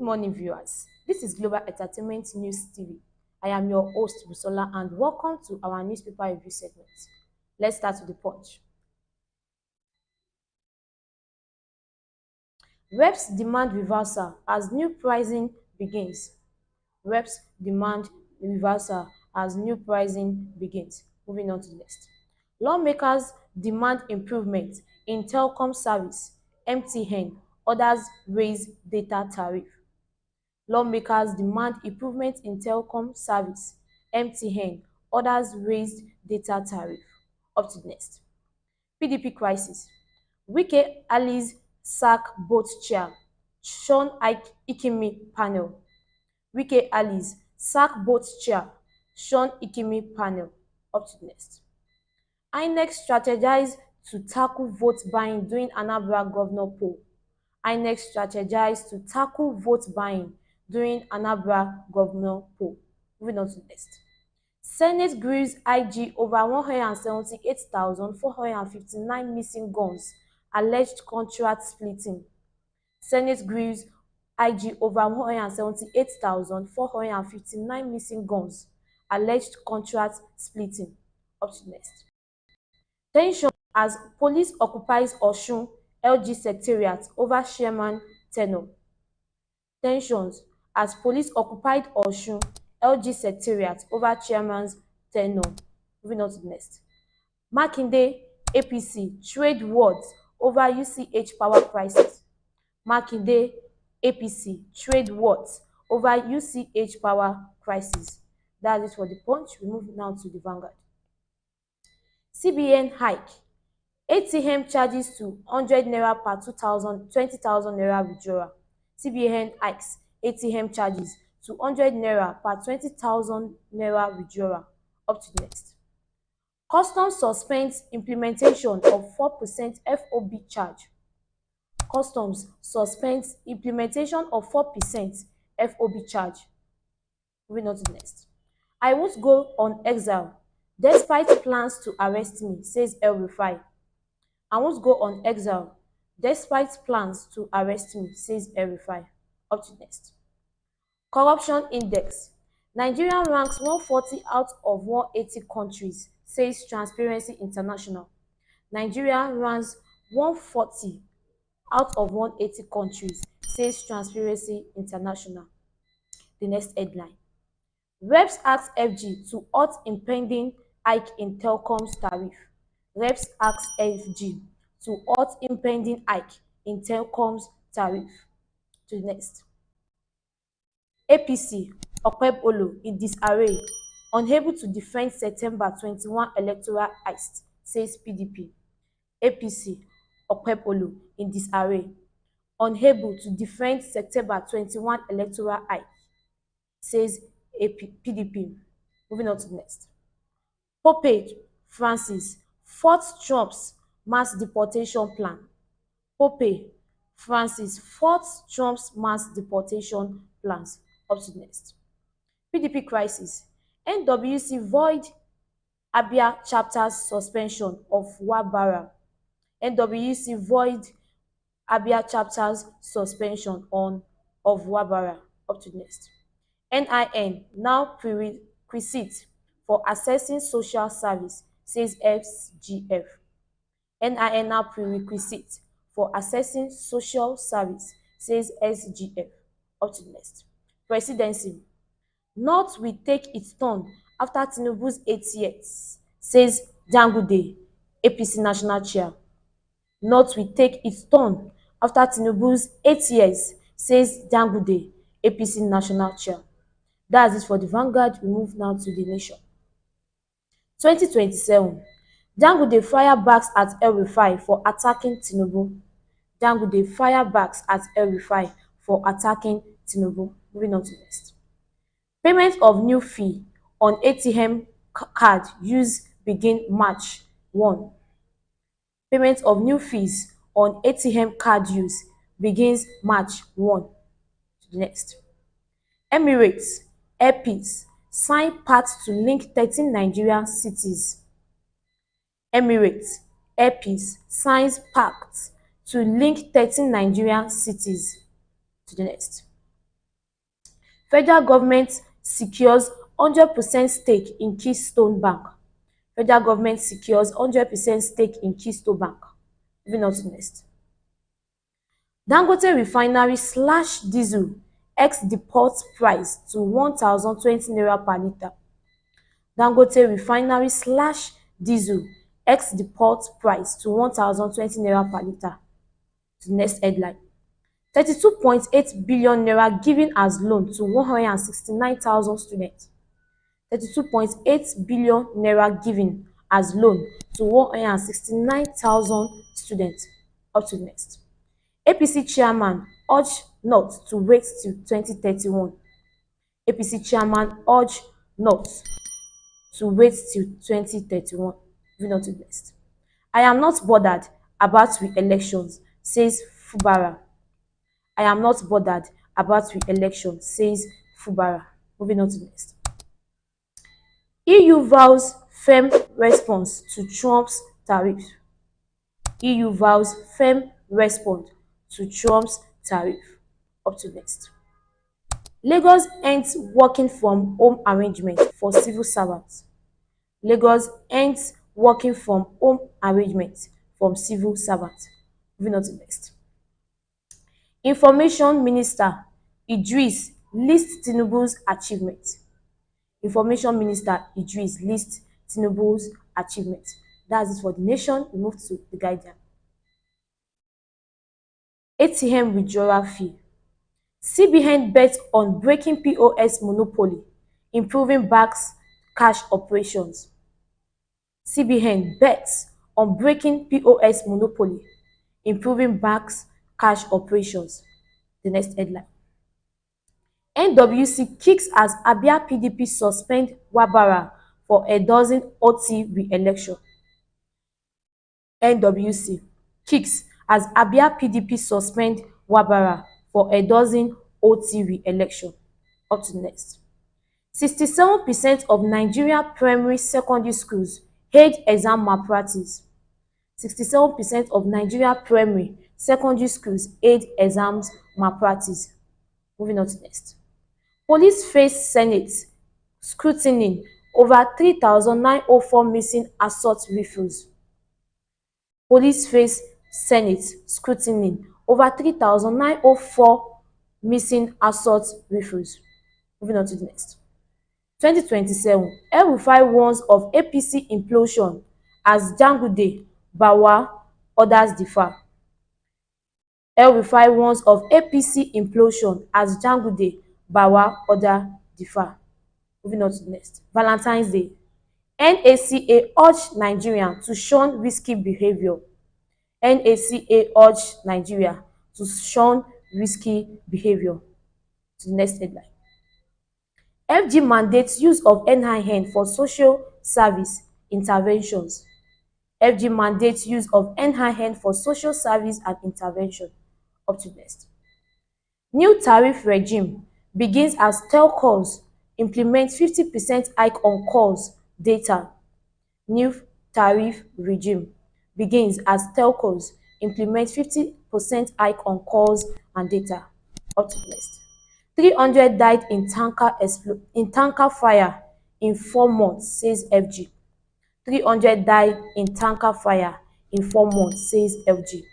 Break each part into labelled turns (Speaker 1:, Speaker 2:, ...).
Speaker 1: morning, viewers. This is Global Entertainment News TV. I am your host, Busola, and welcome to our newspaper review segment. Let's start with the punch. Reps demand reversal as new pricing begins. Reps demand reversal as new pricing begins. Moving on to the next. Lawmakers demand improvement in telecom service. MTN, others raise data tariff. Lawmakers demand improvement in telecom service. MTN, others raised data tariff. Up to the next. PDP crisis. Wike allies sack both chair. Sean Ikimi panel. Wike allies sack both chair. Sean Ikimi panel. Up to the next. INEC strategized to tackle vote buying during Anambra governor poll. INEC strategized to tackle vote buying during Anambra governor poll. Moving on to the next. Senate grieves IG over 178,459 missing guns, alleged contract splitting. Senate grieves IG over 178,459 missing guns, alleged contract splitting. Up to the next. Tension as police occupies Osun LG secretariat over chairman tenure. Tensions as police occupied Osun LG secretariat over chairman's tenure. Moving on to the next. Makinde APC trade words over UCH power crisis. Makinde APC trade words over UCH power crisis. That is for the punch. We move now to the Vanguard. CBN hike. ATM charges to 100 naira per 20,000 naira withdrawal. CBN hikes ATM charges to 100 naira per 20,000 naira withdrawal. Up to the next. Customs suspends implementation of 4% FOB charge. Customs suspends implementation of 4% FOB charge. Moving on to the next. I won't go on exile despite plans to arrest me, says El-Rufai. I won't go on exile despite plans to arrest me, says El-Rufai. Up to next. Corruption index. Nigeria ranks 140 out of 180 countries, says Transparency International. Nigeria ranks 140 out of 180 countries, says Transparency International. The next headline. Reps ask FG to halt impending hike in telecoms tariff. Reps ask FG to halt impending hike in telecoms tariff. To the next. APC, Okpebholo in disarray, unable to defend September 21 electoral heist, says PDP. APC, Okpebholo in disarray, unable to defend September 21 electoral heist, says PDP. Moving on to the next. Pope Francis fought Trump's mass deportation plan. Pope Francis fought Trump's mass deportation plans. Up to the next. PDP crisis. NWC void Abia chapter's suspension of Wabara. NWC void Abia chapter's suspension of Wabara. Up to the next. NIN now prerequisite for accessing social service, says SGF. NIN now prerequisite for accessing social service, says SGF. Up to the next. Presidency. North will take its turn after Tinubu's 8 years, says Dangude, APC National Chair. North will take its turn after Tinubu's 8 years, says Dangude, APC National Chair. That's it for the Vanguard. We move now to the Nation. 2027. Dangude fire backs at El-Rufai for attacking Tinubu. Dangude fire backs at El-Rufai for attacking Tinubu. Moving on to next. Payment of new fee on ATM card use begin March 1. Payment of new fees on ATM card use begins March 1. To the next. Emirates, Air Peace sign pact to link 13 Nigerian cities. Emirates, Air Peace signs pact to link 13 Nigerian cities. To the next. Federal government secures 100% stake in Keystone Bank. Federal government secures 100% stake in Keystone Bank. Moving on to next. Dangote refinery slash diesel ex depot price to 1,020 naira per litre. Dangote refinery slash diesel ex depot price to 1,020 naira per litre. To next headline. 32.8 billion naira given as loan to 169,000 students. 32.8 billion naira given as loan to 169,000 students. Up to next. APC chairman urged not to wait till 2031. APC chairman urged not to wait till 2031. Moving on to next. I am not bothered about re-elections, says Fubara. I am not bothered about re-election, says Fubara. Moving on to next. EU vows firm response to Trump's tariff. EU vows firm response to Trump's tariff. Up to next. Lagos ends working from home arrangement for civil servants. Lagos ends working from home arrangement from civil servants. Moving on to next. Information Minister Idris lists Tinubu's achievement. Information Minister Idris lists Tinubu's achievement. That's it for the nation. We move to the Guardian. ATM withdrawal fee. CBN bets on breaking POS monopoly, improving banks' cash operations. CBN bets on breaking POS monopoly, improving banks' cash operations. The next headline. NWC kicks as Abia PDP suspend Wabara for a dozen OT re-election. NWC kicks as Abia PDP suspend Wabara for a dozen OT re-election. Up to next. 67% of Nigeria primary secondary schools hate exam malpractice. 67% of Nigeria primary secondary schools aid exams malpractice. Moving on to next. Police face Senate scrutiny over 3,904 missing assault rifles. Police face Senate scrutiny over 3,904 missing assault rifles. Moving on to the next. 2027, El-Rufai warns of APC implosion as Jangude Bawa orders differ. El-Rufai warns of APC implosion as Jangude Bawa order differ. Moving on to the next. Valentine's Day. NACA urged Nigeria to shun risky behavior. NACA urged Nigeria to shun risky behavior. To the next headline. FG mandates use of NIN for social service interventions. FG mandates use of NIN for social service and intervention. Up to next. New tariff regime begins as telcos implement 50% hike on calls data. New tariff regime begins as telcos implement 50% hike on calls and data. Up to next. 300 died in tanker fire in 4 months, says FG. 300 died in tanker fire in 4 months, says FG.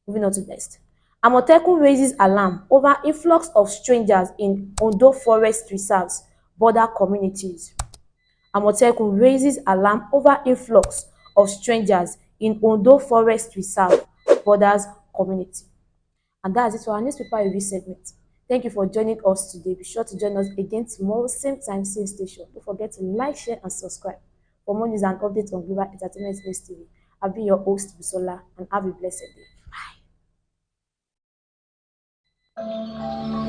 Speaker 1: Moving on to next. Amotekun raises alarm over influx of strangers in Ondo forest reserves, border communities. Amotekun raises alarm over influx of strangers in Ondo forest reserve, borders community. And that's it for our newspaper review segment. Thank you for joining us today. Be sure to join us again tomorrow, same time, same station. Don't forget to like, share, and subscribe for more news and updates on Global Entertainment News TV. I've been your host, Bisola, and have a blessed day. Bye.